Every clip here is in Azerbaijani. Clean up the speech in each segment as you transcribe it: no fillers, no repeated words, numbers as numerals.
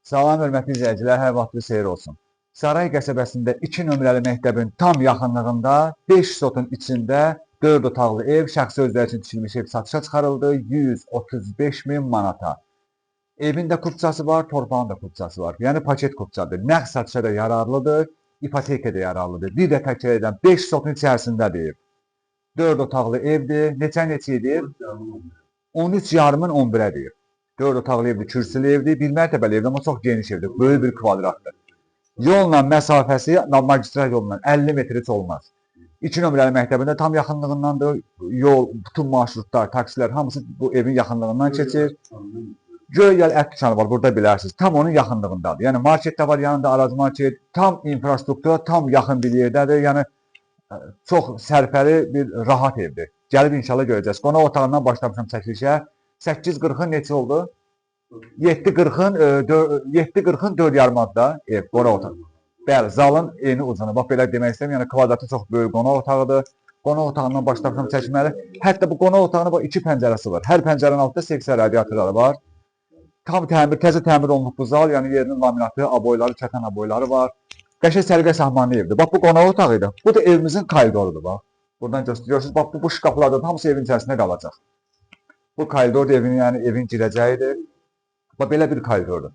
Salam, hörmətli izləyicilər, hər vaxtınız xeyir olsun. Saray qəsəbəsində 2 nömrəli məktəbin tam yaxınlığında 5 sotun içində 4 otaqlı ev, şəxsi özləri üçün tikilmiş ev satışa çıxarıldı 135 min manata. Evin də kupçası var, torpağın da kupçası var. Yəni paket kupçadır. Nəqd satışa da yararlıdır, ipoteka da yararlıdır. Bir də təkrar edən 5 sotun içərisindədir ev. 4 otaqlı evdir. Neçə edir? 13 yarımın 11'ə deyir. 4 otaqlı evdir, kürsülü evdir, bir mərtəbəli evdir, amma çox geniş evdir, böyük bir kvadratdır. Yolla məsafəsi magistral yolla 50 metr heç olmaz. 2 nömrəli məktəbində tam yaxınlığındandır, yol, bütün marşrutlar, taksilər hamısı bu evin yaxınlığından keçir. Göy gəl ət dükanı var, burada bilərsiniz, tam onun yaxınlığındadır. Yəni market də var, yanında aracı market, tam infrastruktura, tam yaxın bir yerdədir. Yəni çox sərfəli bir rahat evdir. Gəlib inşallah görəcəiz. Qonaq otağından başlamışam çəkilişə. 8.40'ın neçə oldu? 7.40'ın 4 yarımadda ev, qonaq otağı. Bəli, zalın eni uzunu. Bax, belə demək istəyirəm, yəni kvadratı çox böyük qonaq otağıdır. Qonaq otağından başlamışam çəkməli. Hətta bu qonaq otağına bax, 2 pəncərəsi var. Hər pəncərənin altında 80 radiatorları var. Tam təmir, təzə təmir olunub bu zal, yəni yerinin laminatı, aboyları, çatan aboyları var. Qəşəng səliqə sahmanlı evdir. Bax, bu qonaq otağıydı. Bu da evimizin koridorudur, bax. Buradan göstəriyorsunuz. Bax, bu şkaflarda da hamısı evin içərisində qalacaq. Bu koridor evin, yəni evin girəcəyidir. Bax, belə bir koridordur.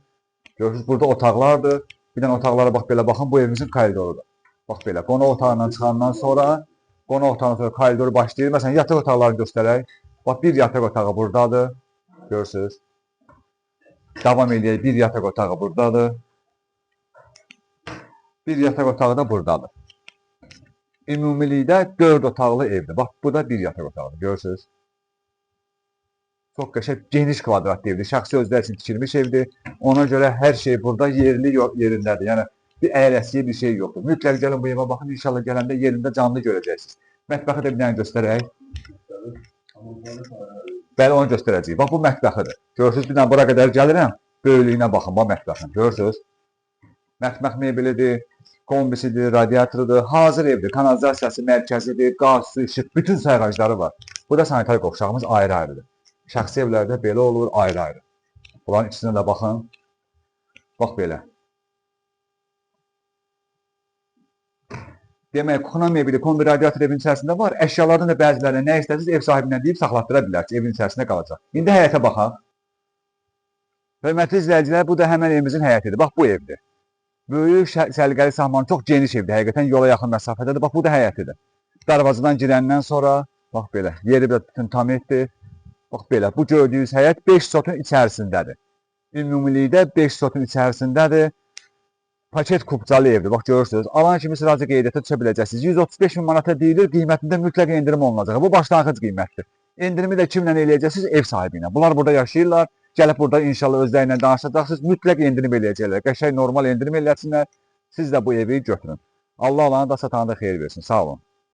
Görürsünüz, burada otaqlardır. Bir dənə otaqlara bax, belə baxın, bu evimizin koridorudur. Bax, belə, qonaq otağından çıxandan sonra, koridoru başlayır. Məsələn, yataq otaqlarını göstərək. Bax, bir yataq otağı buradadır. Görürsünüz. Davam edək, bir yataq otağı buradadır. Bir yataq otağı da buradadır. Ümumilikdə 4 otaqlı evdir. Bax, bu da bir yataq otağıdır. Görürsünüz. Çox qəşəng, geniş kvadrat evdir. Şəxsi özləri üçün tikilmiş evdir. Ona görə hər şey burada yerli yerindədir. Yəni, bir əyləsiyə bir şey yoxdur. Mütləq gəlin bu evə baxın. İnşallah gələndə yerində canlı görəcəksiniz. Mətbəxi də bir dənə göstərək. Bəli, onu göstərəcəyik. Bax, bu mətbəxidir. Görürsünüz, bir dənə bura qədər gəlirəm. Böyüklüyünə baxın, bax, mətbəxin. Görürsünüz. Mətbəx mebelidir, kombisidir, radiatorudur. Hazır evdir. Kanalizasiyası mərkəzidir, qaz, su, işıq, bütün sayğacları var. Bu da sanitar qovşağımız ayrı-ayrıdır. Şəxsi evlərdə belə olur, ayrı-ayrı. Bunların içinə də baxın. Bax, belə. Demək, kuxuna mebeli, kombi radiator evin içərisində var. Əşyalardan da bəzilərlə nə istərsiniz, ev sahibindən deyib saxlatdıra bilərsiniz, evin içərisində qalacaq. İndi həyətə baxaq. Hörmətli izləyicilər, bu da həmən evimizin həyətidir. Bax, bu evdir. Böyük, səliqəli sahmanı, çox geniş evdir. Həqiqətən yola yaxın məsafədədir. Bax, bu da həyətidir. Darvazadan girəndən sonra, bax, belə, yeri bir bütün tam etdir. Bax, belə, bu gördüyünüz həyət 5 sotun içərisindədir. Ümumilikdə 5 sotun içərisindədir. Paket kupcalı evdir, bax, görürsünüz. Alan kimi sıracı qeydiyyata düşə biləcəksiniz. 135 min manata deyilir, qiymətində mütləq endirim olunacaq. Bu başlanğıc qiymətdir. Endirimi də kimlə eləyəcəksiniz? Ev sahibi ilə. Bunlar burada yaşayırlar. Gəlib burada inşallah özləri ilə danışacaqsınız. Mütləq endirim eləyəcəklər. Qəşəng normal endirim eləyəcəklər. Siz də bu evi götürün. Allah alanı da satanı da xeyir versin. Sağ olun.